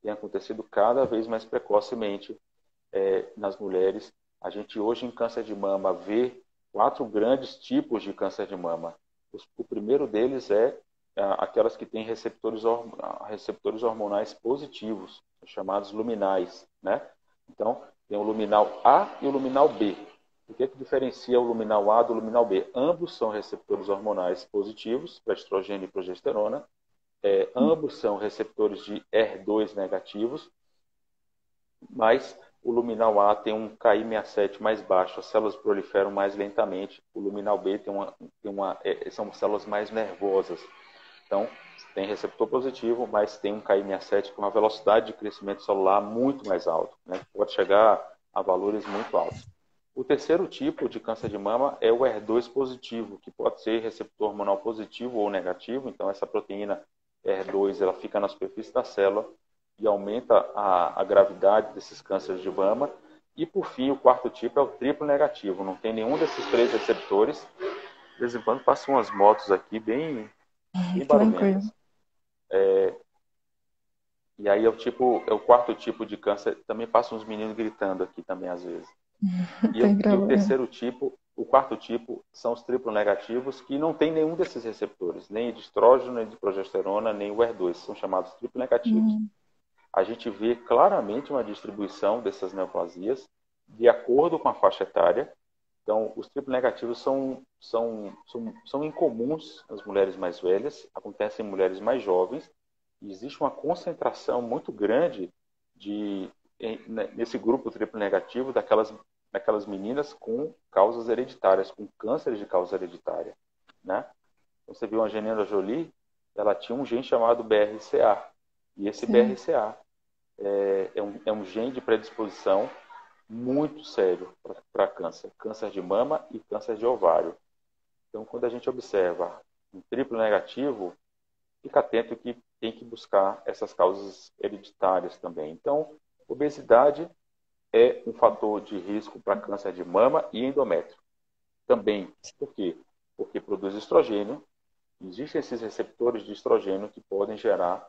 tem acontecido cada vez mais precocemente nas mulheres. A gente hoje em câncer de mama vê 4 grandes tipos de câncer de mama. O primeiro deles é aquelas que têm receptores hormonais positivos, chamados luminais, né? Então, tem o luminal A e o luminal B. O que diferencia o luminal A do luminal B? Ambos são receptores hormonais positivos para estrogênio e progesterona. Ambos são receptores de HER2 negativos, mas o luminal A tem um Ki67 mais baixo, as células proliferam mais lentamente. O luminal B são células mais nervosas. Então, tem receptor positivo, mas tem um Ki67 com uma velocidade de crescimento celular muito mais alta, né? Pode chegar a valores muito altos. O terceiro tipo de câncer de mama é o HER2 positivo, que pode ser receptor hormonal positivo ou negativo. Então, essa proteína HER2 ela fica na superfície da célula e aumenta a gravidade desses cânceres de mama. E, por fim, o quarto tipo é o triplo negativo. Não tem nenhum desses três receptores. De vez em quando passam umas motos aqui bem Tranquilo. barulhentas. E aí é o quarto tipo de câncer. Também passam uns meninos gritando aqui também às vezes. Tem E o problema. terceiro tipo, o quarto tipo, são os triplo negativos que não tem nenhum desses receptores, nem de estrógeno, nem de progesterona, nem o HER2, são chamados triplo negativos. A gente vê claramente uma distribuição dessas neoplasias de acordo com a faixa etária. Então, os triplo negativos são incomuns nas mulheres mais velhas, acontecem em mulheres mais jovens, e existe uma concentração muito grande nesse grupo triplo negativo daquelas meninas com causas hereditárias, com cânceres de causa hereditária, né? Você viu a Angelina Jolie, ela tinha um gene chamado BRCA, e esse Sim. BRCA é um gene de predisposição muito sério para câncer, câncer de mama e câncer de ovário. Então, quando a gente observa um triplo negativo, fica atento que tem que buscar essas causas hereditárias também. Então, obesidade é um fator de risco para câncer de mama e endométrio. Também. Por quê? Porque produz estrogênio. Existem esses receptores de estrogênio que podem gerar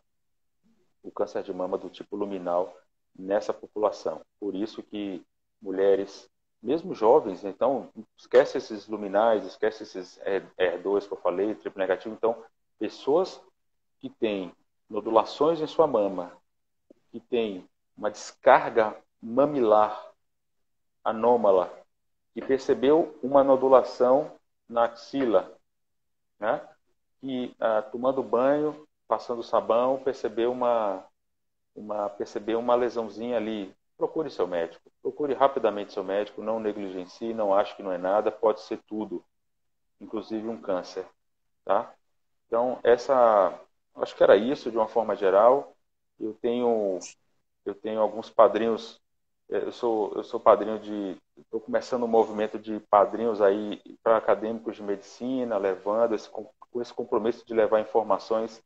o câncer de mama do tipo luminal nessa população. Por isso que mulheres, mesmo jovens, então, esquece esses luminais, esquece esses HER2 que eu falei, triplo negativo. Então, pessoas que têm nodulações em sua mama, que têm uma descarga mamilar anômala, que percebeu uma nodulação na axila, né? Que tomando banho, passando sabão, percebeu uma lesãozinha ali. Procure seu médico. Procure rapidamente seu médico, não negligencie, não ache que não é nada, pode ser tudo, inclusive um câncer, tá? Então, acho que era isso de uma forma geral. Eu tenho alguns padrinhos. Eu sou padrinho estou começando um movimento de padrinhos aí para acadêmicos de medicina, com esse compromisso de levar informações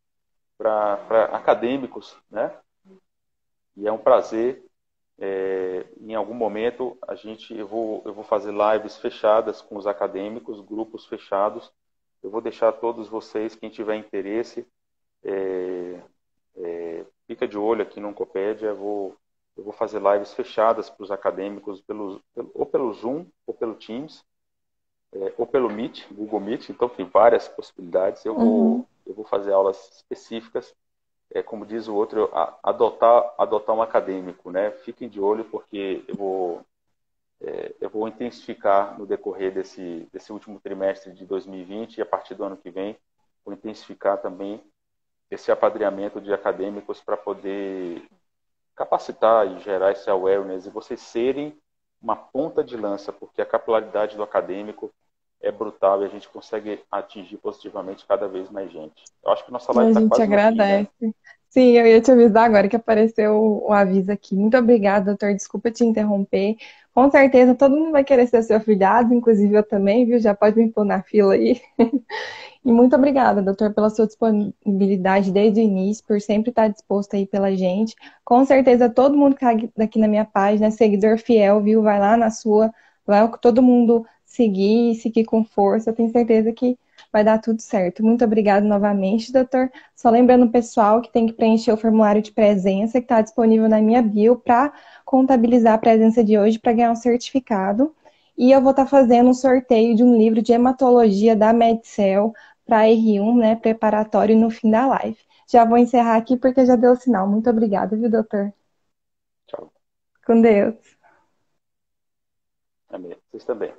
para acadêmicos, né? E é um prazer. Em algum momento eu vou fazer lives fechadas com os acadêmicos, grupos fechados. Eu vou deixar a todos vocês, quem tiver interesse, fica de olho aqui no Oncopédia. Eu vou fazer lives fechadas para os acadêmicos ou pelo Zoom, ou pelo Teams, ou pelo Meet, Google Meet. Então tem várias possibilidades. Eu vou fazer aulas específicas, como diz o outro, adotar um acadêmico, né? Fiquem de olho porque eu vou intensificar no decorrer desse último trimestre de 2020 e a partir do ano que vem vou intensificar também esse apadrinhamento de acadêmicos para poder capacitar e gerar esse awareness e vocês serem uma ponta de lança, porque a capilaridade do acadêmico é brutal e a gente consegue atingir positivamente cada vez mais gente. Eu acho que nossa live A está gente quase no fim, né? agradece. Sim, eu ia te avisar agora que apareceu o aviso aqui. Muito obrigada, doutor. Desculpa te interromper. Com certeza todo mundo vai querer ser seu afiliado, inclusive eu também, viu? Já pode me pôr na fila aí. E muito obrigada, doutor, pela sua disponibilidade desde o início, por sempre estar disposto aí pela gente. Com certeza todo mundo que está daqui na minha página é seguidor fiel, viu? Vai lá na sua, vai todo mundo seguir com força. Eu tenho certeza que vai dar tudo certo. Muito obrigada novamente, doutor. Só lembrando o pessoal que tem que preencher o formulário de presença que está disponível na minha bio para contabilizar a presença de hoje para ganhar um certificado. E eu vou estar fazendo um sorteio de um livro de hematologia da Medcel para R1, né, preparatório no fim da live. Já vou encerrar aqui porque já deu o sinal. Muito obrigada, viu, doutor? Tchau. Com Deus. Amém. Vocês também.